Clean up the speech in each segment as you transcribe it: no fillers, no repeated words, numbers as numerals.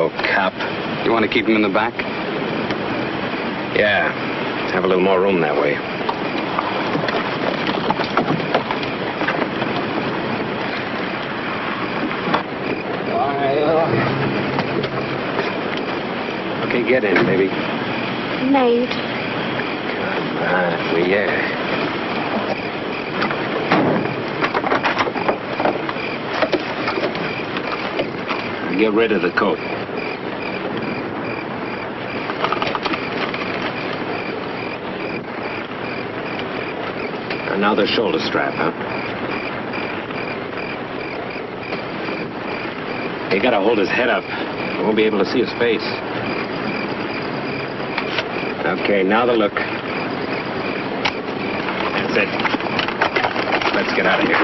Hello, cop. You want to keep him in the back? Yeah. Have a little more room that way. Okay, get in, baby. Maid. Come on, yeah. Get rid of the coat. And now the shoulder strap, huh? You gotta hold his head up. You won't be able to see his face. Okay, now the look. That's it. Let's get out of here.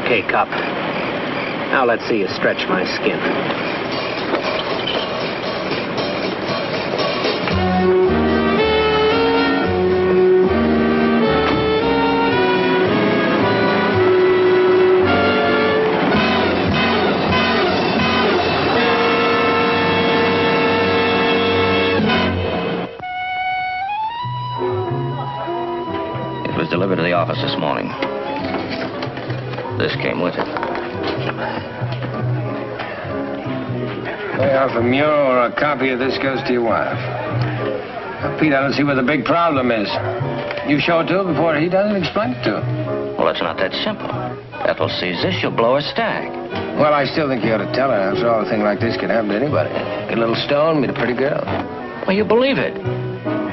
Okay, cop. Now let's see you stretch my skin. It was delivered to the office this morning. This came with it. Pay off a mural or a copy of this goes to your wife. Now, Pete, I don't see where the big problem is. You show it to her before he does and explain it to her. Well, it's not that simple. Ethel sees this, she'll blow her stag. Well, I still think you ought to tell her. After all, a thing like this can happen to anybody. Get a little stone, meet a pretty girl. Well, you believe it.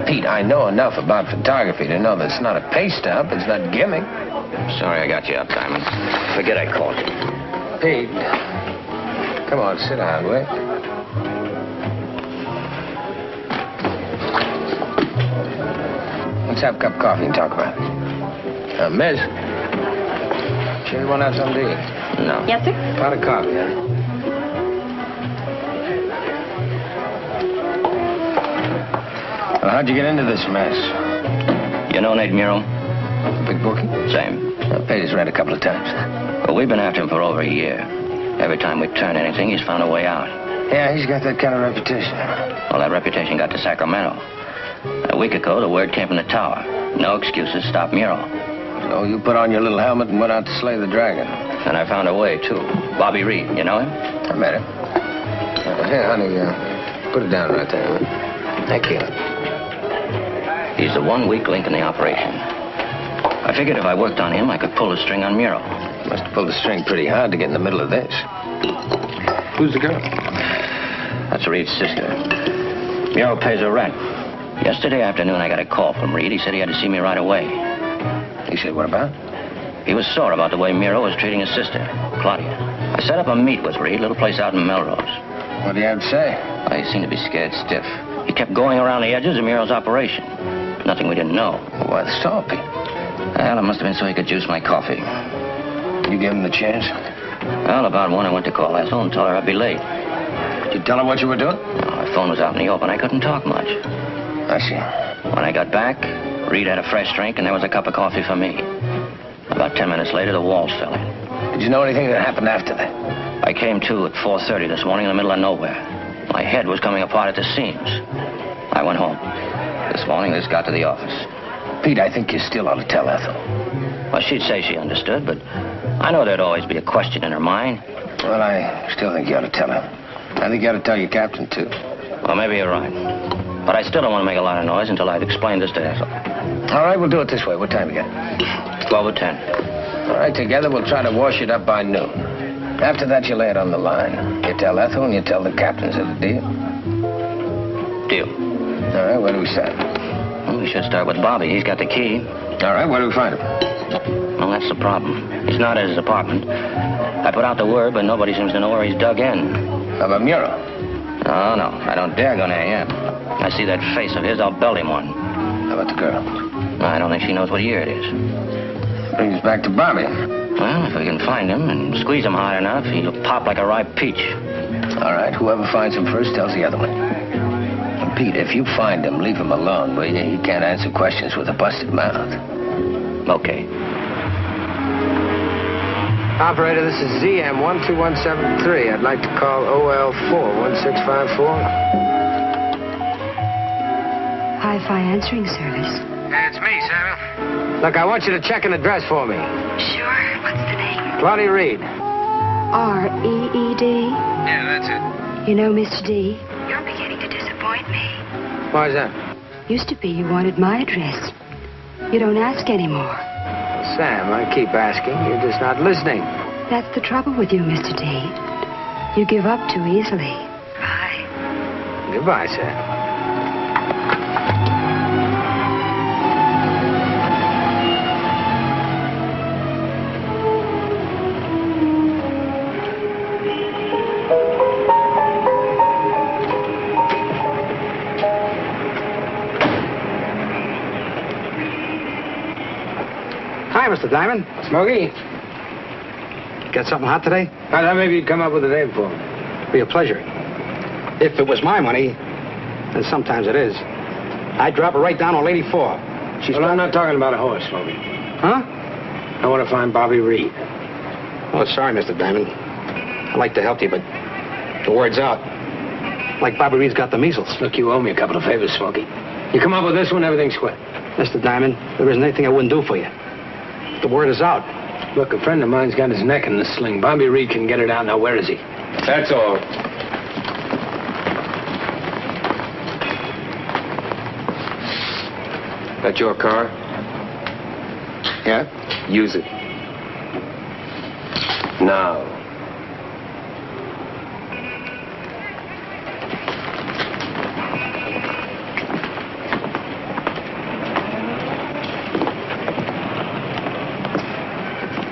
Pete, I know enough about photography to know that it's not a paste up, it's not gimmick. Sorry I got you up, Diamond. Forget I called you. Pete, come on, sit down, will you? Let's have a cup of coffee and talk about it. Miss, sure you want to have something to eat? No. Yes, sir? Pot of coffee, huh? Well, how'd you get into this mess? You know Nate Muro? Big bookie? Same. I paid his rent a couple of times. Well, we've been after him for over a year. Every time we turn anything, he's found a way out. Yeah, he's got that kind of reputation. Well, that reputation got to Sacramento. A week ago, the word came from the tower. No excuses, stop Muro. So you put on your little helmet and went out to slay the dragon. And I found a way, too. Bobby Reed, you know him? I met him. Here, honey, put it down right there. Huh? Thank you. He's the one weak link in the operation. I figured if I worked on him, I could pull the string on Muro. Must have pulled the string pretty hard to get in the middle of this. Who's the girl? That's Reed's sister. Muro pays her rent. Yesterday afternoon, I got a call from Reed. He said he had to see me right away. He said, what about? He was sore about the way Muro was treating his sister, Claudia. I set up a meet with Reed, little place out in Melrose. What do you have to say? Well, he seemed to be scared stiff. He kept going around the edges of Muro's operation. Nothing we didn't know. Why the salty? Well, it must have been so he could juice my coffee. You gave him the chance? Well, about 1, I went to call Ethel and told her I'd be late. Did you tell her what you were doing? No, my phone was out in the open. I couldn't talk much. I see. When I got back, Reed had a fresh drink, and there was a cup of coffee for me. About 10 minutes later, the walls fell in. Did you know anything that happened after that? I came to at 4:30 this morning in the middle of nowhere. My head was coming apart at the seams. I went home. This morning, this got to the office. Pete, I think you still ought to tell Ethel. Well, she'd say she understood, but I know there'd always be a question in her mind. Well, I still think you ought to tell her. I think you ought to tell your captain, too. Well, maybe you're right. But I still don't want to make a lot of noise until I've explained this to Ethel. All right, we'll do it this way. What time you got? 12:10. All right, together we'll try to wash it up by noon. After that, you lay it on the line. You tell Ethel and you tell the captain. Is it a deal? Deal. All right, where do we start? Well, we should start with Bobby. He's got the key. All right, where do we find him? Well, that's the problem. He's not at his apartment. I put out the word, but nobody seems to know where he's dug in. How about Muro? No, I don't dare go near him. I see that face of his, I'll belt him one. How about the girl? I don't think she knows what year it is. Brings us back to Bobby. Well, if we can find him and squeeze him hard enough, he'll pop like a ripe peach. All right, whoever finds him first tells the other one. And Pete, if you find him, leave him alone, will you? He can't answer questions with a busted mouth. Okay. Operator, this is ZM12173. I'd like to call OL41654. Hi-Fi answering service. Hey, it's me, Samuel. Look, I want you to check an address for me. Sure. What's the name? Claudia Reed. R-E-E-D? Yeah, that's it. You know, Mr. D, you're beginning to disappoint me. Why is that? Used to be you wanted my address. You don't ask anymore. Sam, I keep asking. You're just not listening. That's the trouble with you, Mr. D. You give up too easily. Bye. Goodbye, Sam. Hi, Mr. Diamond. Smokey? Got something hot today? I thought maybe you'd come up with a name for me. Be a pleasure. If it was my money, and sometimes it is, I'd drop it right down on Lady 4. Well, I'm not talking about a horse, Smokey. Huh? I want to find Bobby Reed. Oh, sorry, Mr. Diamond. I'd like to help you, but the word's out. Like Bobby Reed's got the measles. Look, you owe me a couple of favors, Smokey. You come up with this one, everything's quit. Mr. Diamond, there isn't anything I wouldn't do for you. The word is out. Look, a friend of mine's got his neck in the sling. Bobby Reed can get her down. Now, where is he? That's all. That your car? Yeah? Use it. Now.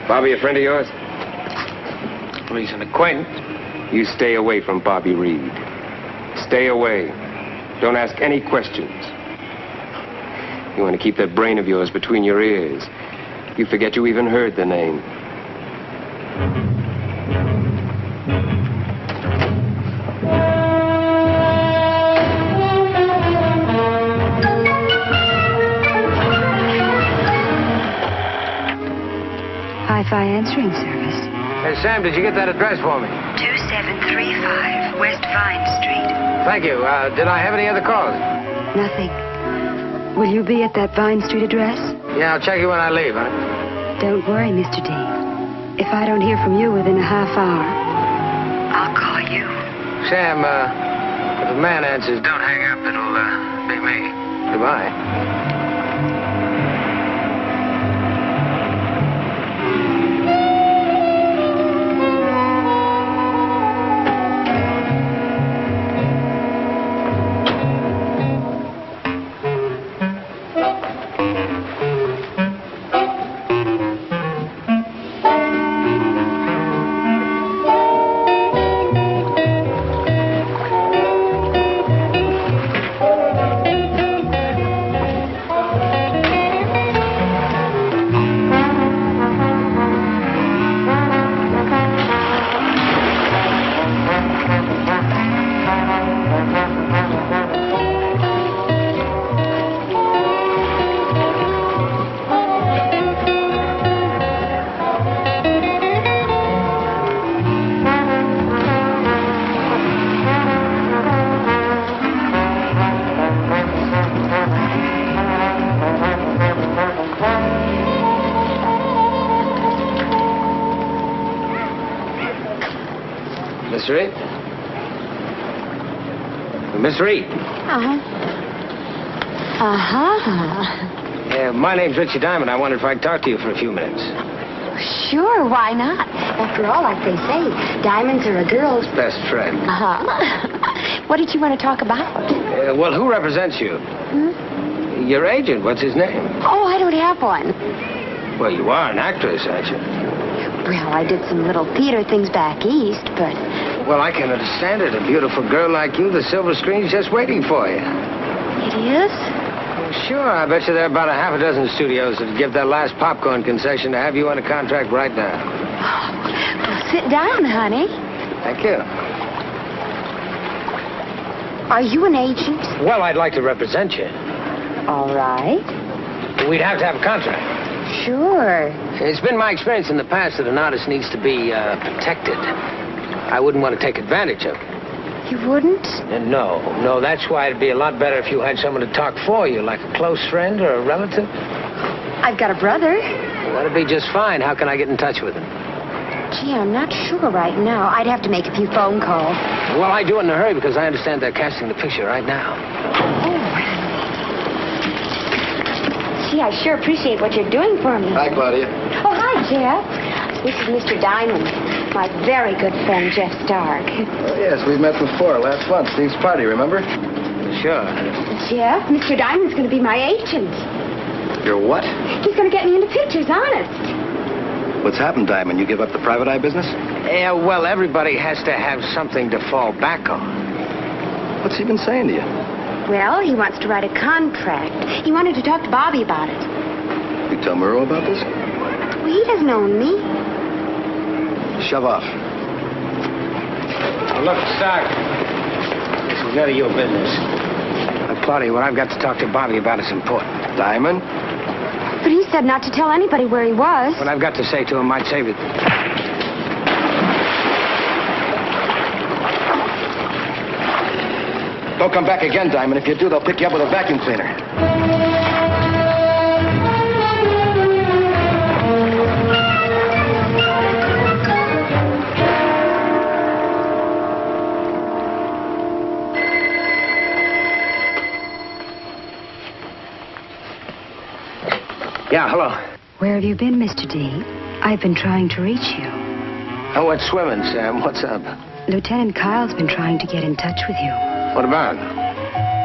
Bobby, a friend of yours? Well, he's an acquaintance. You stay away from Bobby Reed. Stay away. Don't ask any questions. You want to keep that brain of yours between your ears. You forget you even heard the name. Hi-Fi answering service. Hey, Sam, did you get that address for me? 2735 West Vine Street. Thank you. Did I have any other calls? Nothing. Will you be at that Vine Street address? Yeah, I'll check you when I leave, huh? Don't worry, Mr. D. If I don't hear from you within a half hour, I'll call you. Sam, if a man answers, don't hang up. It'll, be me. Goodbye. Miss Reed? Miss Reed? My name's Richie Diamond. I wondered if I could talk to you for a few minutes. Sure, why not? After all, like they say, diamonds are a girl's Best friend. What did you want to talk about? Well, who represents you? Your agent. What's his name? Oh, I don't have one. Well, you are an actress, aren't you? Well, I did some little theater things back east, but... Well, I can understand it. A beautiful girl like you, the silver screen's just waiting for you. It is? Sure, I bet you there are about a half a dozen studios that give their last popcorn concession to have you on a contract right now. Well, sit down, honey. Thank you. Are you an agent? Well, I'd like to represent you. All right. We'd have to have a contract. Sure. It's been my experience in the past that an artist needs to be protected. I wouldn't want to take advantage of it. You wouldn't? No, that's why it'd be a lot better if you had someone to talk for you, like a close friend or a relative. I've got a brother. Well, that'd be just fine. How can I get in touch with him? Gee, I'm not sure right now. I'd have to make a few phone calls. Well, I do it in a hurry because I understand they're casting the picture right now. Oh. Gee, I sure appreciate what you're doing for me. Hi, Claudia. Oh, hi, Jeff. This is Mr. Diamond. My very good friend, Jeff Stark. Oh, yes, we've met before. Last month, Steve's party, remember? Sure. Jeff, Mr. Diamond's going to be my agent. You're what? He's going to get me into pictures, honest. What's happened, Diamond? You give up the private eye business? Yeah, well, everybody has to have something to fall back on. What's he been saying to you? Well, he wants to write a contract. He wanted to talk to Bobby about it. You tell Murrow about this? Well, he doesn't own me. Shove off. Now, look, Stark. This is none of your business. Now, Claudia, what I've got to talk to Bobby about is important. Diamond? But he said not to tell anybody where he was. What I've got to say to him might save it. Don't come back again, Diamond. If you do, they'll pick you up with a vacuum cleaner. Yeah, hello. Where have you been, Mr. D? I've been trying to reach you. I went swimming, Sam. What's up? Lieutenant Kyle's been trying to get in touch with you. What about?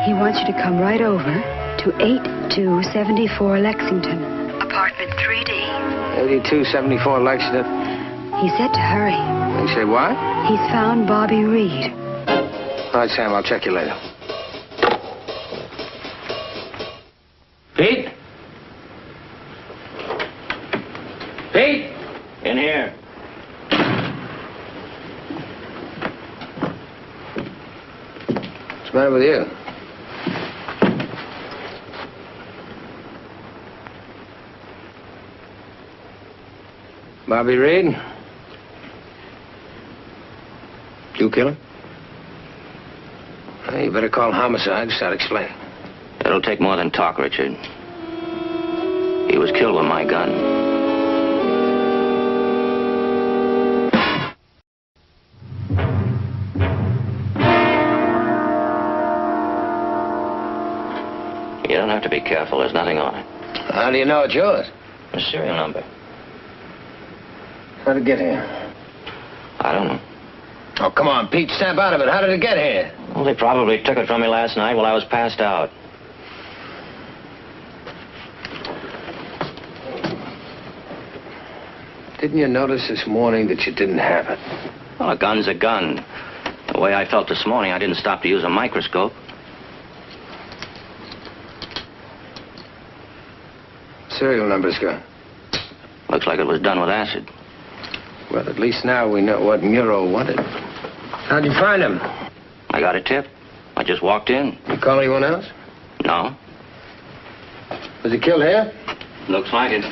He wants you to come right over to 8274 Lexington, apartment 3D. 8274 Lexington. He said to hurry. You say what? He's found Bobby Reed. All right, Sam, I'll check you later. Pete? Pete? In here. What's the matter with you? Bobby Reed? You kill him? Hey, you better call homicide and start explaining. It'll take more than talk, Richard. He was killed with my gun. You don't have to be careful. There's nothing on it. How do you know it's yours? The serial number. How'd it get here? I don't know. Oh, come on, Pete, snap out of it. How did it get here? Well, they probably took it from me last night while I was passed out. Didn't you notice this morning that you didn't have it? Well, a gun's a gun. The way I felt this morning, I didn't stop to use a microscope. Serial number's gone. Looks like it was done with acid. Well, at least now we know what Murrow wanted. How'd you find him? I got a tip. I just walked in. You call anyone else? No. Was he killed here? Looks like it.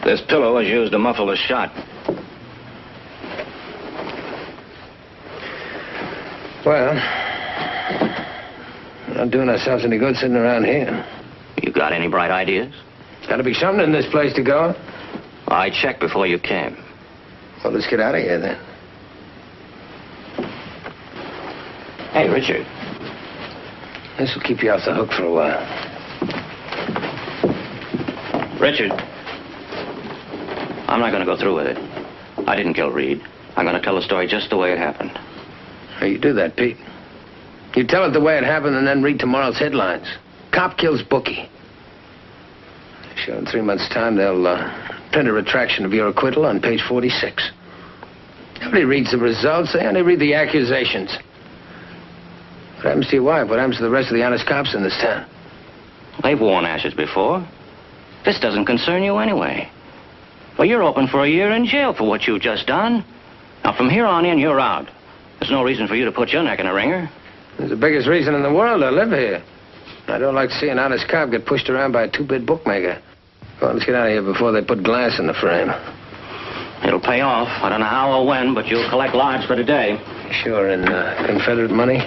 This pillow was used to muffle a shot. Well, we're not doing ourselves any good sitting around here. You got any bright ideas? Gotta be something in this place to go. I checked before you came. Well, let's get out of here, then. Hey, Richard. This will keep you off the hook for a while. Richard. I'm not going to go through with it. I didn't kill Reed. I'm going to tell the story just the way it happened. How you do that, Pete? You tell it the way it happened and then read tomorrow's headlines. Cop kills bookie. Sure, in 3 months' time, they'll print a retraction of your acquittal on page 46. Nobody reads the results. They only read the accusations. What happens to your wife? What happens to the rest of the honest cops in this town? They've worn ashes before. This doesn't concern you anyway. Well, you're open for a year in jail for what you've just done. Now, from here on in, you're out. There's no reason for you to put your neck in a wringer. It's the biggest reason in the world I live here. I don't like to see an honest cop get pushed around by a two-bit bookmaker. Well, let's get out of here before they put glass in the frame. It'll pay off. I don't know how or when, but you'll collect large for today. Sure, in Confederate money?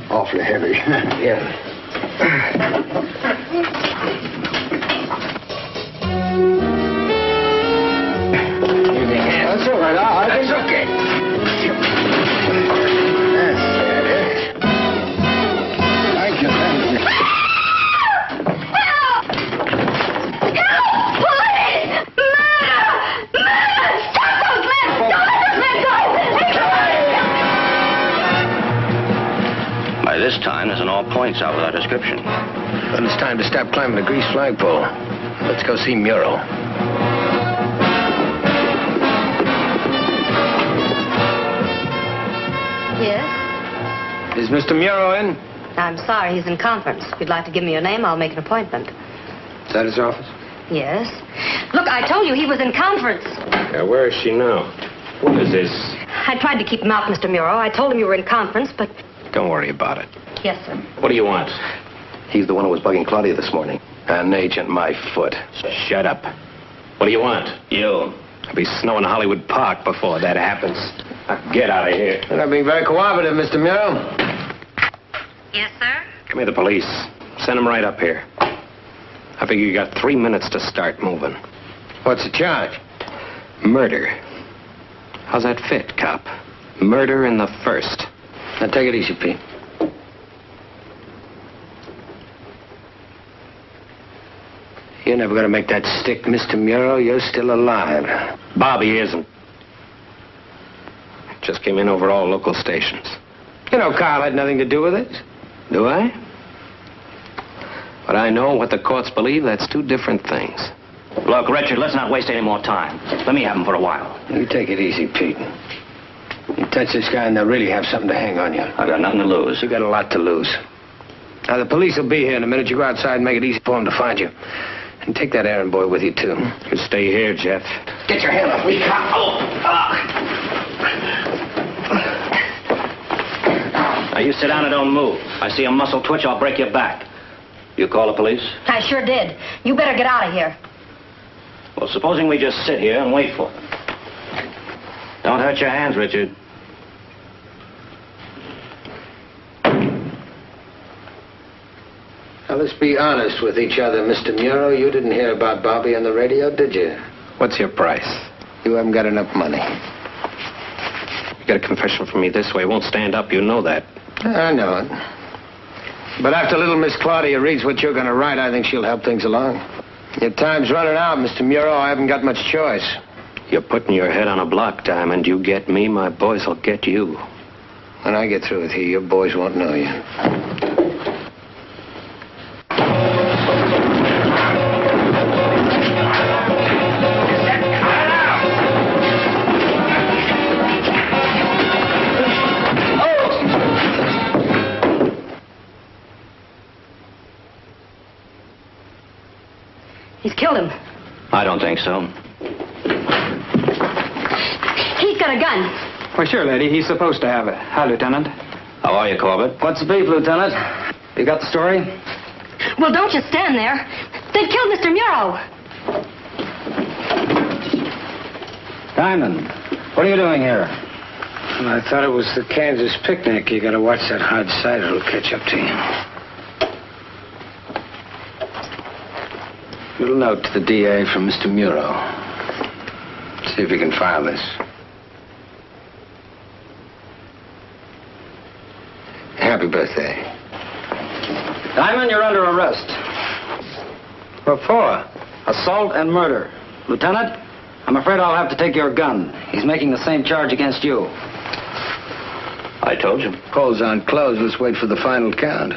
Awfully heavy. Yeah. That's all right. I think okay. Thank you. By this time, there's an all points out with our description. Then it's time to stop climbing the grease flagpole. Let's go see Muro. Yes? Is Mr. Muro in? I'm sorry, he's in conference. If you'd like to give me your name, I'll make an appointment. Is that his office? Yes? Look, I told you he was in conference. Yeah, where is she now? What is this? I tried to keep him out, Mr. Muro. I told him you were in conference, but... Don't worry about it. Yes, sir. What do you want? He's the one who was bugging Claudia this morning. An agent, my foot. Shut up. What do you want? You. I'll be snowing Hollywood Park before that happens. Now get out of here. You're not being very cooperative, Mr. Muro. Yes, sir? Come here, the police. Send them right up here. I figure you got 3 minutes to start moving. What's the charge? Murder. How's that fit, cop? Murder in the first. Now, take it easy, Pete. You're never going to make that stick, Mr. Muro. You're still alive. Bobby isn't. Just came in over all local stations. You know Carl had nothing to do with it. Do I? But I know what the courts believe. That's two different things. Look, Richard, let's not waste any more time. Let me have him for a while. You take it easy, Pete. You touch this guy and they'll really have something to hang on you. I've got nothing to lose. You got a lot to lose. Now, the police will be here in a minute. You go outside and make it easy for them to find you. And take that errand boy with you, too. You stay here, Jeff. Get your hand off me, cop. Now, you sit down and don't move. I see a muscle twitch, I'll break your back. You call the police? I sure did. You better get out of here. Well, supposing we just sit here and wait for them. Don't hurt your hands, Richard. Now, let's be honest with each other, Mr. Muro. You didn't hear about Bobby on the radio, did you? What's your price? You haven't got enough money. You got a confession from me this way. Won't stand up, you know that. I know it. But after little Miss Claudia reads what you're going to write, I think she'll help things along. Your time's running out, Mr. Muro. I haven't got much choice. You're putting your head on a block, Diamond. You get me, my boys will get you. When I get through with you, your boys won't know you. He's killed him. I don't think so. He's got a gun. Why, sure, lady. He's supposed to have it. Hi, Lieutenant. How are you, Corbett? What's the beef, Lieutenant? You got the story? Well, don't you stand there. They've killed Mr. Muro. Diamond, What are you doing here? Well, I thought it was the Kansas picnic. You gotta watch that hard cider. It'll catch up to you. Little note to the DA from Mr. Muro. See if you can file this. Happy birthday. Diamond, you're under arrest. What for? Assault and murder. Lieutenant, I'm afraid I'll have to take your gun. He's making the same charge against you. I told you. Polls aren't closed. Let's wait for the final count.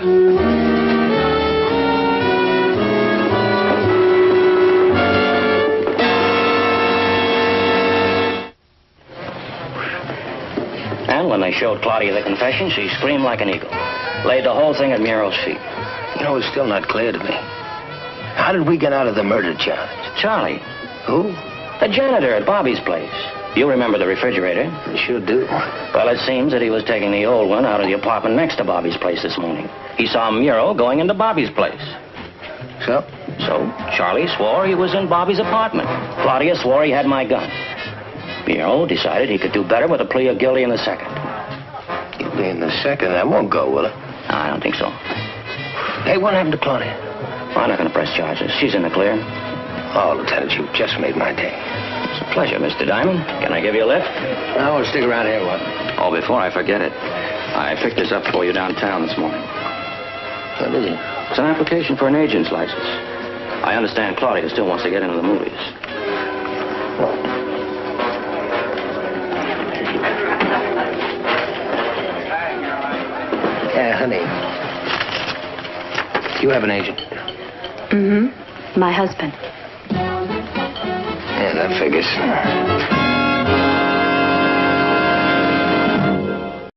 And when they showed Claudia the confession, she screamed like an eagle. Laid the whole thing at Muro's feet. You know, it's still not clear to me. How did we get out of the murder charge? Charlie, Who? the janitor at Bobby's place. You remember the refrigerator? I sure do. Well, it seems that he was taking the old one out of the apartment next to Bobby's place this morning. He saw Muro going into Bobby's place. So? So Charlie swore he was in Bobby's apartment. Claudia swore he had my gun. Muro decided he could do better with a plea of guilty in the second. You'll be in the second. That won't go, will it? I don't think so. Hey, what happened to Claudia? I'm not going to press charges. She's in the clear. Oh, Lieutenant, you've just made my day. It's a pleasure, Mr. Diamond. Can I give you a lift? I want to stick around here, what? Oh, before I forget it, I picked this up for you downtown this morning. What is it? It's an application for an agent's license. I understand Claudia still wants to get into the movies. Yeah, honey. You have an agent? Mm-hmm. My husband. Yeah, that figures.